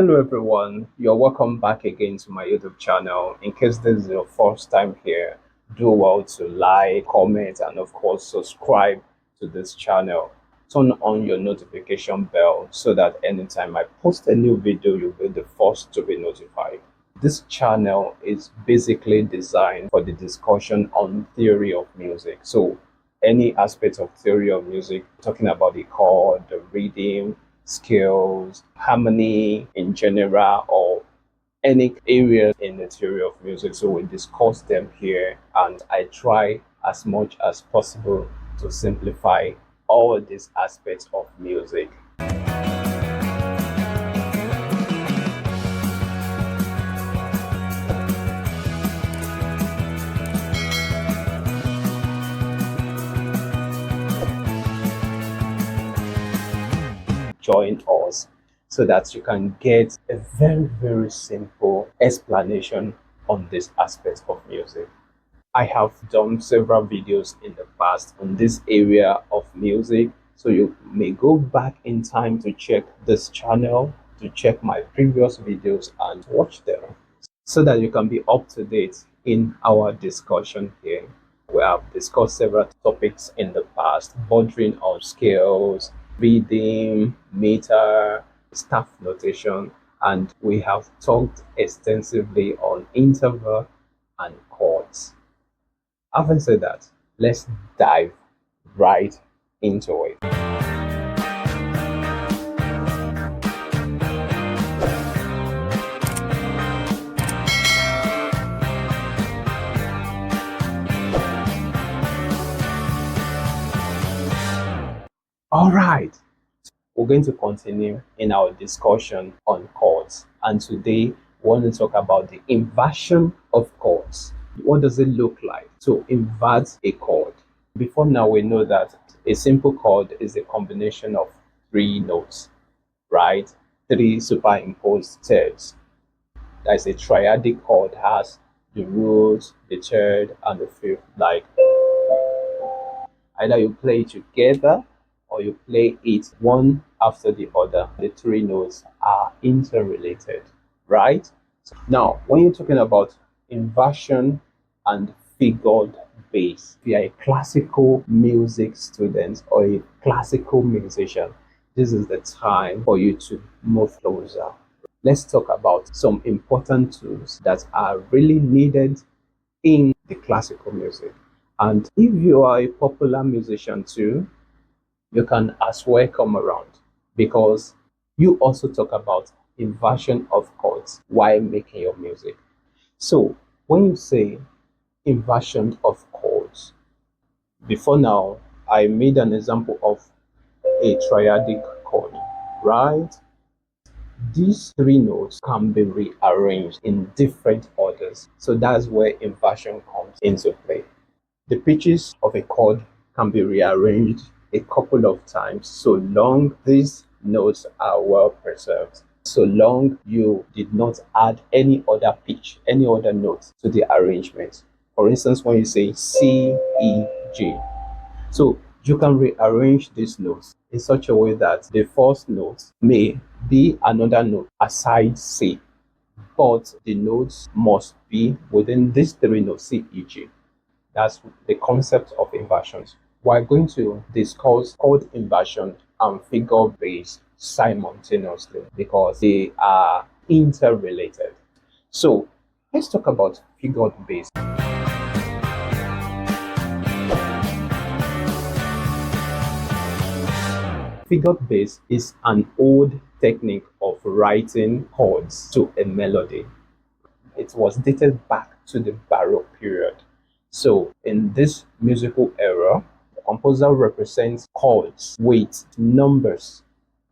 Hello everyone, you're welcome back again to my YouTube channel. In case this is your first time here, do well to like, comment, and of course subscribe to this channel. Turn on your notification bell so that anytime I post a new video, you'll be the first to be notified. This channel is basically designed for the discussion on theory of music. So any aspect of theory of music, talking about the chord, the rhythm, scales, harmony in general, or any area in the theory of music. So we discuss them here, and I try as much as possible to simplify all these aspects of music. Join us so that you can get a very simple explanation on this aspect of music. I have done several videos in the past on this area of music, so you may go back in time to check this channel, to check my previous videos and watch them so that you can be up to date in our discussion here. We have discussed several topics in the past, bordering on scales, rhythm, meter, staff notation, and we have talked extensively on interval and chords. Having said that, let's dive right into it. All right, we're going to continue in our discussion on chords, and today we want to talk about the inversion of chords. What does it look like to invert a chord? Before now, we know that a simple chord is a combination of three notes, right? Three superimposed thirds. That's a triadic chord, has the root, the third, and the fifth. Like either you play it together or you play it one after the other. The three notes are interrelated, right? Now, when you're talking about inversion and figured bass, if you are a classical music student or a classical musician, this is the time for you to move closer. Let's talk about some important tools that are really needed in the classical music. And if you are a popular musician too, you can as well come around, because you also talk about inversion of chords while making your music. So when you say inversion of chords, before now I made an example of a triadic chord, right? These three notes can be rearranged in different orders, so that's where inversion comes into play. The pitches of a chord can be rearranged a couple of times, so long these notes are well preserved, so long you did not add any other pitch, any other note to the arrangement. For instance, when you say C, E, G, so you can rearrange these notes in such a way that the first note may be another note aside C, but the notes must be within these three notes, C, E, G. That's the concept of inversions. We're going to discuss chord inversion and figure bass simultaneously because they are interrelated. So let's talk about figured bass. Figured bass is an old technique of writing chords to a melody. It was dated back to the Baroque period. So in this musical era, the composer represents chords with numbers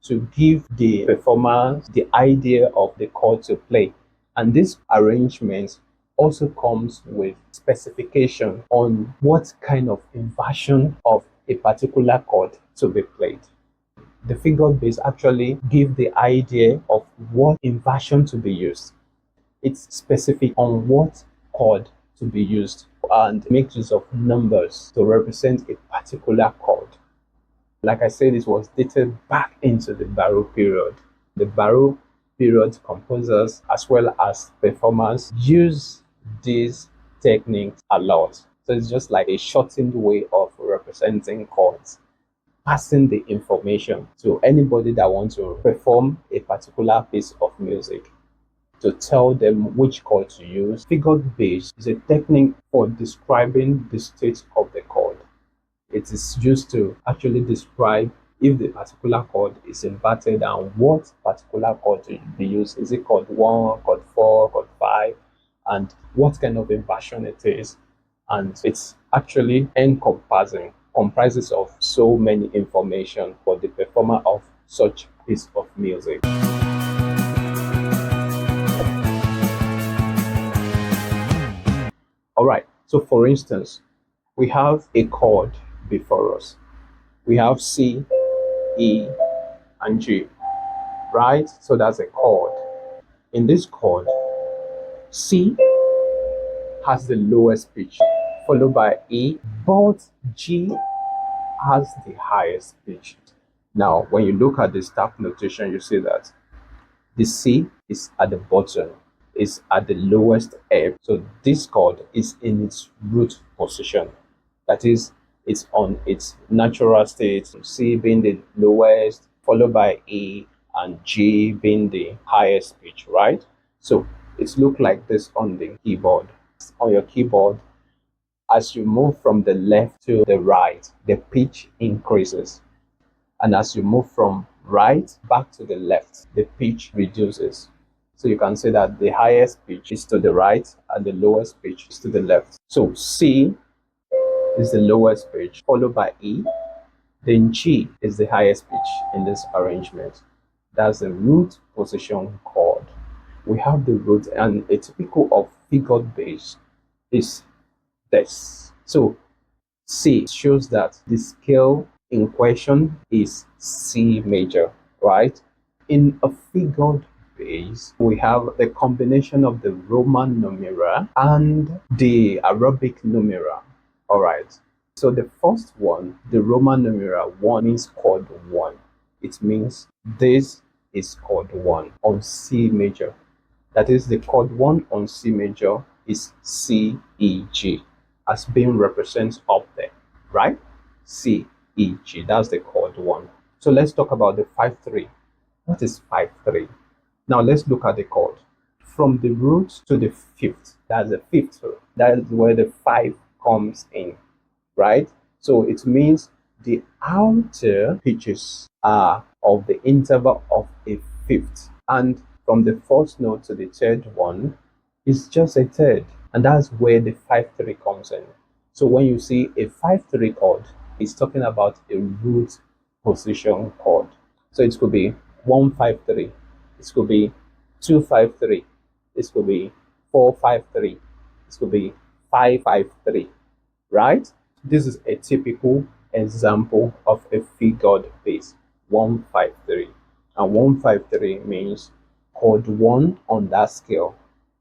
to give the performer the idea of the chord to play. And this arrangement also comes with specification on what kind of inversion of a particular chord to be played. The figured bass actually give the idea of what inversion to be used. It's specific on what chord to be used and makes use of numbers to represent a particular chord. Like I said, it was dated back into the Baroque period. The Baroque period composers as well as performers use these techniques a lot. So it's just like a shortened way of representing chords, passing the information to anybody that wants to perform a particular piece of music, to tell them which chord to use. Figured bass is a technique for describing the state of the chord. It is used to actually describe if the particular chord is inverted and what particular chord to be used. Is it chord 1, chord 4, chord 5, and what kind of inversion it is. And it's actually comprises of so many information for the performer of such piece of music. All right, so for instance, we have a chord before us. We have C, E, and G, right? So that's a chord. In this chord, C has the lowest pitch, followed by E, but G has the highest pitch. Now, when you look at the staff notation, you see that the C is at the bottom, is at the lowest F. So this chord is in its root position. That is, it's on its natural state, C being the lowest, followed by E and G being the highest pitch, right? So it looks like this on the keyboard. On your keyboard, as you move from the left to the right, the pitch increases. And as you move from right back to the left, the pitch reduces. So you can say that the highest pitch is to the right and the lowest pitch is to the left. So C is the lowest pitch, followed by E. Then G is the highest pitch in this arrangement. That's the root position chord. We have the root, and a typical of figured bass is this. So C shows that the scale in question is C major, right? In a figured bass, we have the combination of the Roman numeral and the Arabic numeral. All right. So the first one, the Roman numeral 1, means chord 1. It means this is chord 1 on C major. That is, the chord 1 on C major is C, E, G, as being represented up there, right? C, E, G, that's the chord 1. So let's talk about the 5-3. What is 5-3? Now let's look at the chord. From the root to the fifth, that's the fifth root. That's where the 5 comes in, right? So it means the outer pitches are of the interval of a fifth. And from the first note to the third one, it's just a third. And that's where the 5-3 comes in. So when you see a 5-3 chord, it's talking about a root position chord. So it could be 1-5-3. It could be 2-5-3. It could be 4-5-3. It could be 5-5-3, right? This is a typical example of a figured bass, 1-5-3. And 1-5-3 means chord 1 on that scale,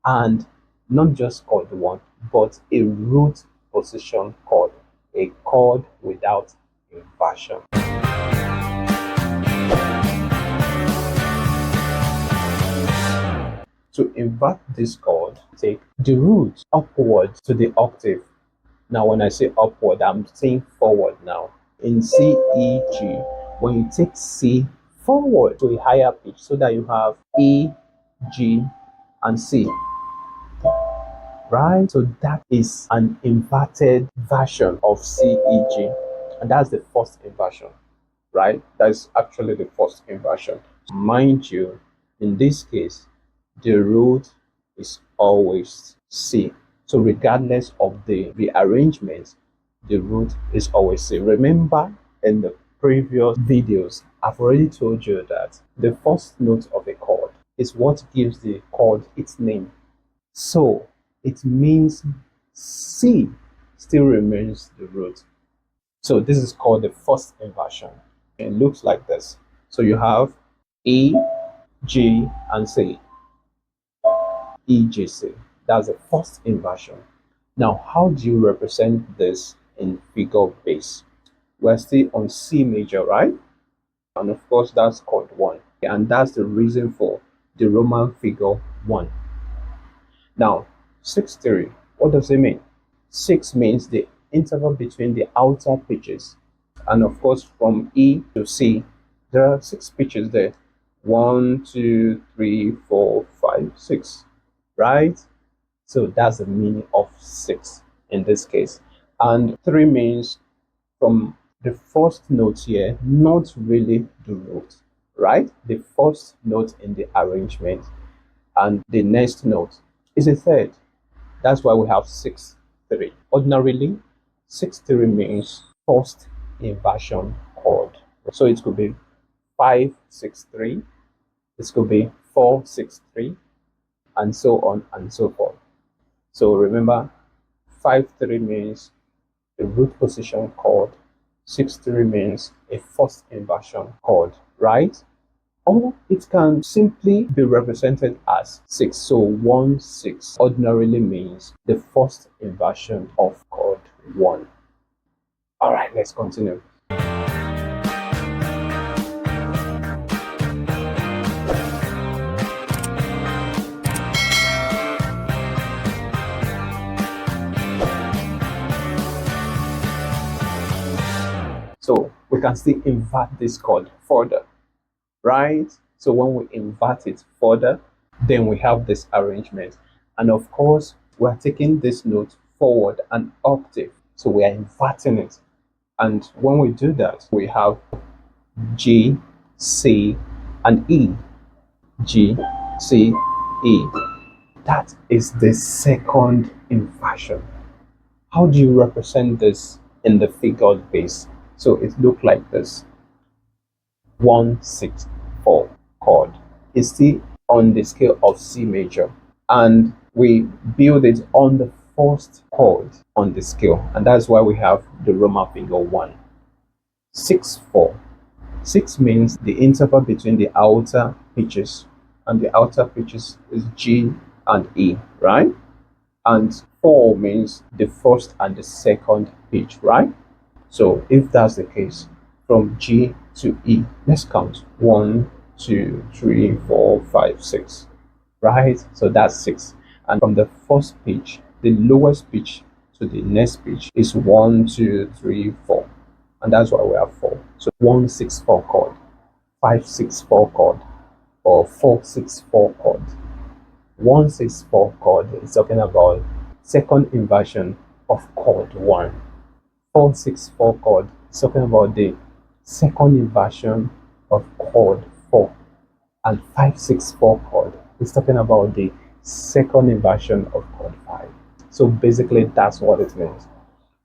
and not just chord 1, but a root position chord, a chord without inversion. To invert this chord, take the root upward to the octave. Now when I say upward, I'm saying forward now. In C, E, G, when you take C forward to a higher pitch so that you have E, G, and C, right? So that is an inverted version of C, E, G, and that's the first inversion, right? That's actually the first inversion. Mind you, in this case, the root is always C. So regardless of the rearrangement, the root is always C. Remember, in the previous videos, I've already told you that the first note of a chord is what gives the chord its name. So it means C still remains the root. So this is called the first inversion. It looks like this. So you have E, G, and C. E, G, C. That's the first inversion. Now, how do you represent this in figure bass? We're still on C major, right? And of course, that's chord 1. And that's the reason for the Roman figure 1. Now, 6/3, what does it mean? 6 means the interval between the outer pitches. And of course, from E to C, there are 6 pitches there. 1, 2, 3, 4, 5, 6, right? So that's the meaning of 6 in this case. And 3 means from the first note here, not really the root, right? The first note in the arrangement, and the next note is a third. That's why we have 6/3. Ordinarily, 6/3 means first inversion chord. So it could be 5/6/3, it could be 4/6/3, and so on and so forth. So remember, 5/3 means the root position chord, 6/3 means a first inversion chord, right? Or it can simply be represented as 6. So 1/6 ordinarily means the first inversion of chord 1. All right, let's continue. So we can still invert this chord further, right? So when we invert it further, then we have this arrangement. And of course, we're taking this note forward an octave. So we are inverting it. And when we do that, we have G, C, and E. G, C, E. That is the second inversion. How do you represent this in the figured bass? So it looks like this. 1/6/4 chord is still on the scale of C major, and we build it on the first chord on the scale, and that's why we have the Roman figure 1. 6/4. 6 means the interval between the outer pitches, and the outer pitches is G and E, right? And 4 means the first and the second pitch, right? So if that's the case, from G to E, let's count. 1, 2, 3, 4, 5, 6, right? So that's 6. And from the first pitch, the lowest pitch to the next pitch is 1, 2, 3, 4. And that's why we have 4. So 1/6/4 chord, 5/6/4 chord, or 4/6/4 chord. 1/6/4 chord is talking about second inversion of chord 1. 4/6/4 chord is talking about the second inversion of chord 4. And 5/6/4 chord is talking about the second inversion of chord 5. So basically, that's what it means.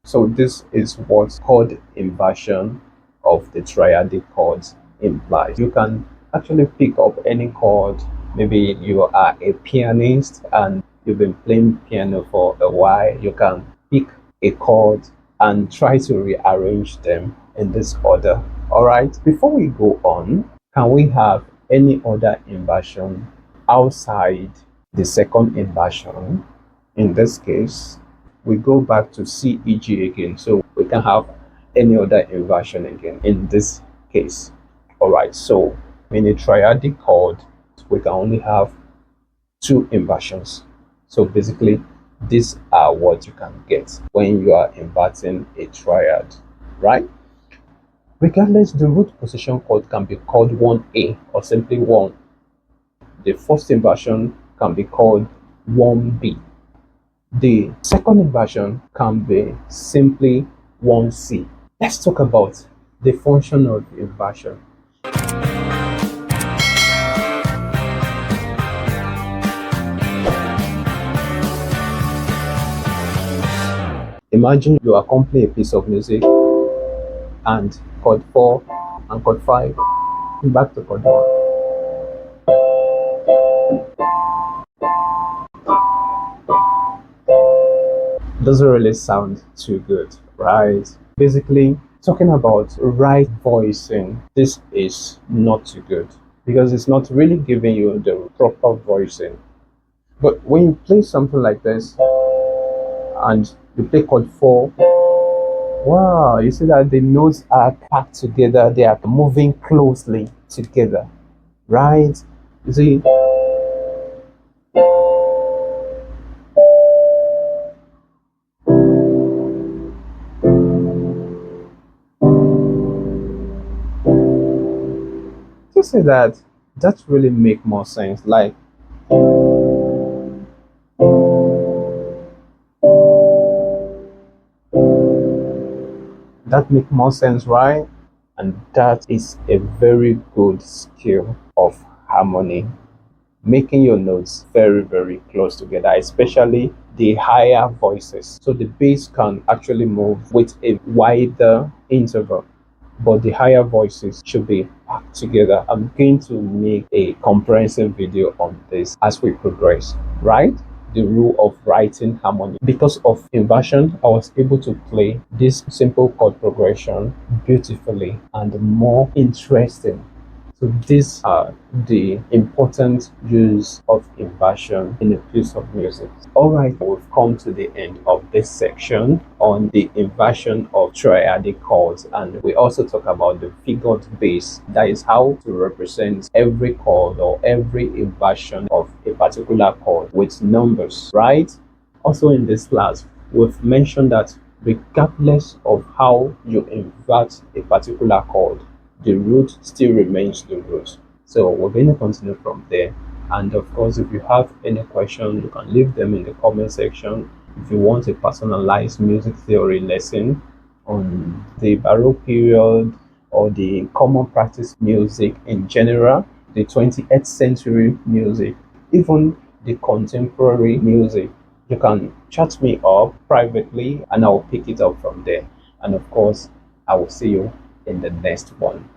So this is what chord inversion of the triadic chords implies. You can actually pick up any chord. Maybe you are a pianist and you've been playing piano for a while. You can pick a chord and try to rearrange them in this order. All right, before we go on, can we have any other inversion outside the second inversion? In this case, we go back to C, E, G again, so we can have any other inversion again in this case. All right, so in a triadic chord, we can only have 2 inversions. So basically, these are what you can get when you are inverting a triad, right? Regardless, the root position chord can be called 1A or simply 1. The first inversion can be called 1B. The second inversion can be simply 1C. Let's talk about the function of inversion. Imagine you accompany a piece of music and chord 4 and chord 5 back to chord 1. Doesn't really sound too good, right? Basically, talking about right voicing, this is not too good because it's not really giving you the proper voicing. But when you play something like this and you play chord 4, wow, you see that the notes are packed together, they are moving closely together, right? You see, see that really make more sense. Like that make more sense, right? And that is a very good skill of harmony, making your notes very, very close together, especially the higher voices. So the bass can actually move with a wider interval, but the higher voices should be packed together. I'm going to make a comprehensive video on this as we progress, right? The rule of writing harmony. Because of inversion, I was able to play this simple chord progression beautifully and more interesting. So these are the important use of inversion in a piece of music. Alright, we've come to the end of this section on the inversion of triadic chords, and we also talk about the figured bass. That is how to represent every chord or every inversion of a particular chord with numbers, right? Also in this class, we've mentioned that regardless of how you invert a particular chord, the root still remains the root. So we're going to continue from there. And of course, if you have any question, you can leave them in the comment section. If you want a personalized music theory lesson on the Baroque period or the common practice music in general, the 20th century music, even the contemporary music, you can chat me up privately and I'll pick it up from there. And of course, I will see you in the next one.